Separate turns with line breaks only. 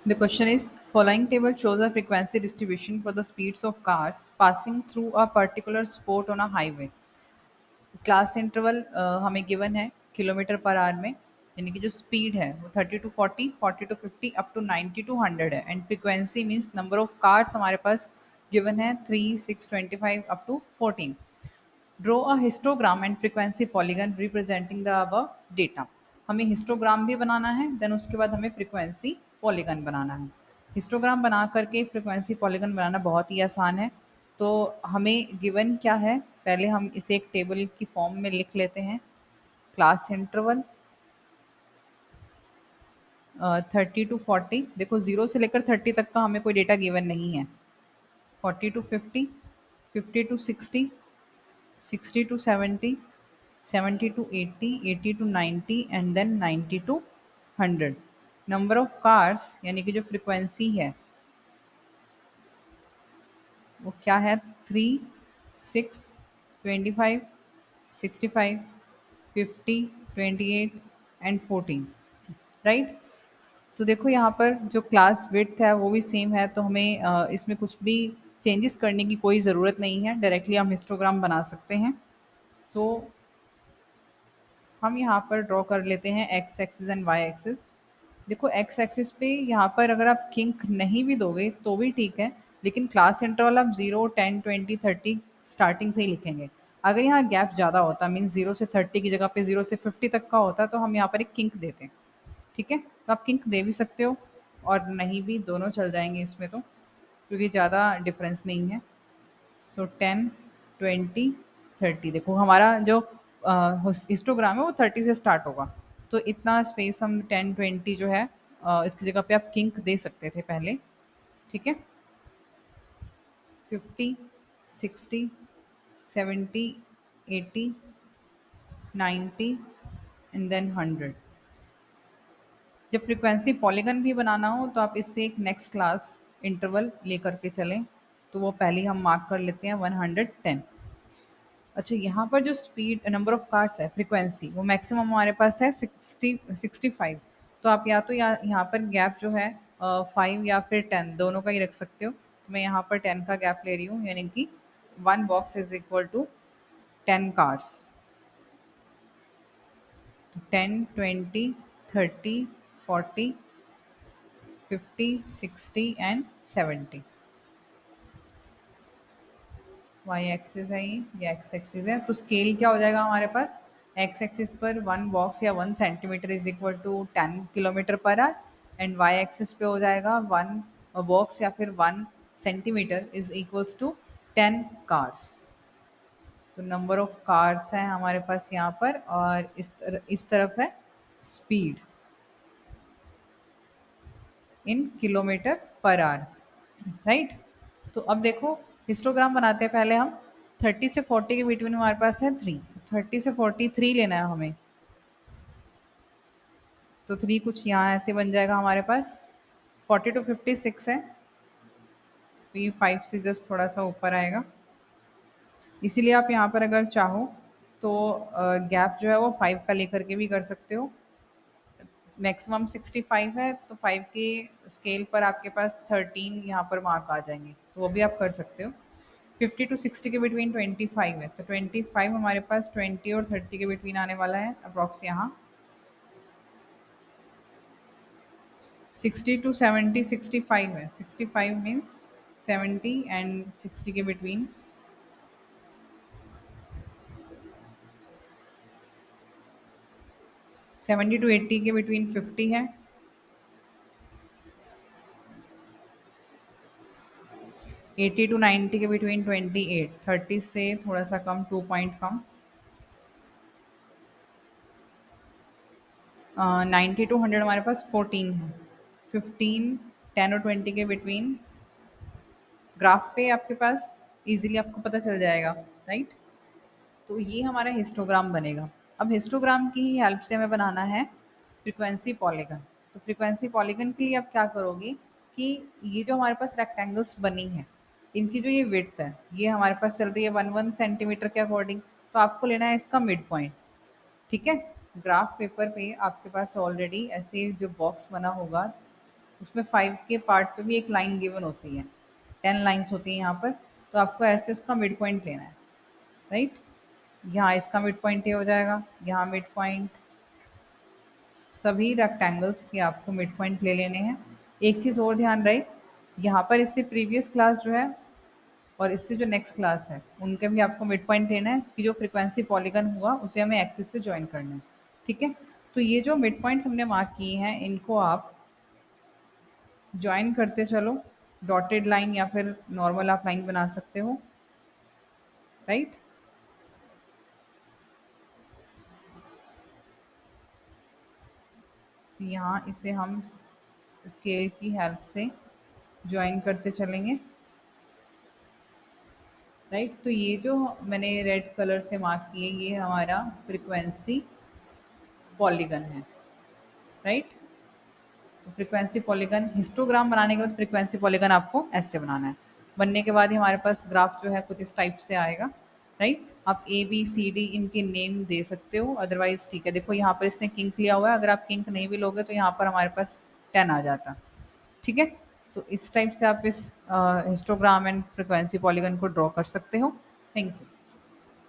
The question is following table shows a frequency distribution for the speeds of cars passing through a particular spot on a highway. Class interval हमें given है kilometre per hour में, यानी कि जो speed है वो 30 to 40, 40 to 50, up to 90 to 100 है। And frequency means number of cars हमारे पास गिवन है 3, 6, 25 up to 14। Draw a histogram and frequency polygon representing the above data. हमें हिस्टोग्राम भी बनाना है, देन उसके बाद हमें फ्रीक्वेंसी पॉलीगन बनाना है। हिस्टोग्राम बना करके फ्रीक्वेंसी पॉलीगन बनाना बहुत ही आसान है। तो हमें गिवन क्या है, पहले हम इसे एक टेबल की फॉर्म में लिख लेते हैं। क्लास इंटरवल 30 टू 40, देखो 0 से लेकर 30 तक का हमें कोई डेटा गिवन नहीं है। 40 to 50, 50 to 60, 60 to 70, 70 to 80, 80 to 90 and then 90 to 100। Number of cars यानी कि जो फ्रीक्वेंसी है वो क्या है, 3, 6, 25, 65, 50, 28 एंड 14, राइट। तो देखो यहाँ पर जो क्लास विड्थ है वो भी सेम है, तो हमें इसमें कुछ भी चेंजेस करने की कोई ज़रूरत नहीं है, डायरेक्टली हम हिस्टोग्राम बना सकते हैं। सो हम यहाँ पर ड्रॉ कर लेते हैं X axis and Y axis. देखो एक्स एक्सिस पे यहाँ पर अगर आप किंक नहीं भी दोगे तो भी ठीक है, लेकिन क्लास इंटरवल आप 0, 10, 20, 30 स्टार्टिंग से ही लिखेंगे। अगर यहाँ गैप ज़्यादा होता मीन 0 से 30 की जगह पे 0 से 50 तक का होता तो हम यहाँ पर एक किंक देते हैं। ठीक है, तो आप किंक दे भी सकते हो और नहीं भी, दोनों चल जाएंगे इसमें तो, क्योंकि ज़्यादा डिफरेंस नहीं है। सो 10, 20, 30, देखो हमारा जो हिस्टोग्राम है वो 30 से स्टार्ट होगा, तो इतना स्पेस हम 10, 20 जो है इसकी जगह पे आप किंक दे सकते थे पहले। ठीक है, 50, 60, 70, 80, 90 एंड देन 100। जब फ्रीक्वेंसी पॉलीगन भी बनाना हो तो आप इससे एक नेक्स्ट क्लास इंटरवल लेकर के चलें, तो वो पहले हम मार्क कर लेते हैं 110। अच्छा, यहाँ पर जो स्पीड नंबर ऑफ कार्ड्स है फ्रीक्वेंसी वो मैक्सिमम हमारे पास है 65। तो आप या तो यहाँ पर गैप जो है 5 या फिर 10 दोनों का ही रख सकते हो। तो मैं यहाँ पर 10 का गैप ले रही हूँ, यानी कि 1 box is equal to 10 cards. 10, 20, 30, 40, 50, 60 and 70। Y axis है, ये एक्स एक्सिस है। तो स्केल क्या हो जाएगा हमारे पास, एक्स एक्सिस पर 1 बॉक्स या 1 centimetre is equal to 10 kilometre per hour, and Y axis पे हो जाएगा 1 बॉक्स या फिर 1 centimetre is equals to 10 cars. तो नंबर ऑफ कार्स है हमारे पास यहाँ पर, और इस तरफ है speed in kilometre per hour, right. तो अब देखो हिस्टोग्राम बनाते हैं पहले हम। 30 से 40 के बिटवीन हमारे पास है 3, 30 से 43 लेना है हमें। तो 3 कुछ यहाँ ऐसे बन जाएगा हमारे पास। 40 टू 56 है, तो ये 5 से जस्ट थोड़ा सा ऊपर आएगा। इसीलिए आप यहाँ पर अगर चाहो तो गैप जो है वो 5 का लेकर के भी कर सकते हो। मैक्सिमम 65 है, तो 5 के स्केल पर आपके पास 13 यहाँ पर मार्क आ जाएंगे, तो वो भी आप कर सकते हो। 50 टू 60 के बिटवीन 25 है, तो 25 हमारे पास 20 और 30 के बिटवीन आने वाला है अप्रॉक्स यहाँ। 60 टू 70, 65 है, 65 मीन्स 70 एंड 60 के बिटवीन। 70 टू 80 के बिटवीन 50 है। 80 टू 90 के बिटवीन 28, 30 से थोड़ा सा कम, 2 पॉइंट कम। 90 टू 100 हमारे पास 14 है। 15, 10 और 20 के बिटवीन। ग्राफ पे आपके पास इजीली आपको पता चल जाएगा, राइट। तो ये हमारा हिस्टोग्राम बनेगा। अब हिस्टोग्राम की ही हेल्प से हमें बनाना है फ्रीक्वेंसी पॉलीगन। तो फ्रीक्वेंसी पॉलीगन के लिए आप क्या करोगे कि ये जो हमारे पास रेक्टेंगल्स बनी है, इनकी जो ये विड्थ है ये हमारे पास चल रही है 1 1 सेंटीमीटर के अकॉर्डिंग, तो आपको लेना है इसका मिड पॉइंट। ठीक है, ग्राफ पेपर पे आपके पास ऑलरेडी ऐसे जो बॉक्स बना होगा उसमें 5 के पार्ट पे भी एक लाइन गिवन होती है, 10 लाइन्स होती हैं यहाँ पर। तो आपको ऐसे उसका मिड पॉइंट लेना है, राइट? यहाँ इसका मिड पॉइंट ये हो जाएगा, यहाँ मिड पॉइंट, सभी रेक्टेंगल्स के आपको मिड पॉइंट ले लेने हैं। एक चीज़ और ध्यान रहे, यहाँ पर इससे प्रीवियस क्लास जो है और इससे जो नेक्स्ट क्लास है उनके भी आपको मिड पॉइंट लेना है कि जो फ्रीक्वेंसी पॉलीगन हुआ उसे हमें एक्सिस से जॉइन करना है, ठीक है? तो ये जो मिड पॉइंट्स हमने मार्क किए हैं इनको आप जॉइन करते चलो, डॉटेड लाइन या फिर नॉर्मल आप लाइन बना सकते हो, राइट? तो यहाँ इसे हम स्केल की हेल्प से जॉइन करते चलेंगे, राइट? तो ये जो मैंने रेड कलर से मार्क किए ये हमारा फ्रीक्वेंसी पॉलीगन है, राइट? तो फ्रीक्वेंसी पॉलीगन हिस्टोग्राम बनाने के बाद फ्रीक्वेंसी पॉलीगन आपको ऐसे बनाना है। बनने के बाद ही हमारे पास ग्राफ जो है कुछ इस टाइप से आएगा, राइट? आप ए बी सी डी इनके नेम दे सकते हो, अदरवाइज ठीक है। देखो यहाँ पर इसने किंक लिया हुआ है, अगर आप किंक नहीं भी लोगे तो यहाँ पर हमारे पास 10 आ जाता, ठीक है? तो इस टाइप से आप इस हिस्टोग्राम एंड फ्रीक्वेंसी पॉलीगन को ड्रॉ कर सकते हो। Thank you.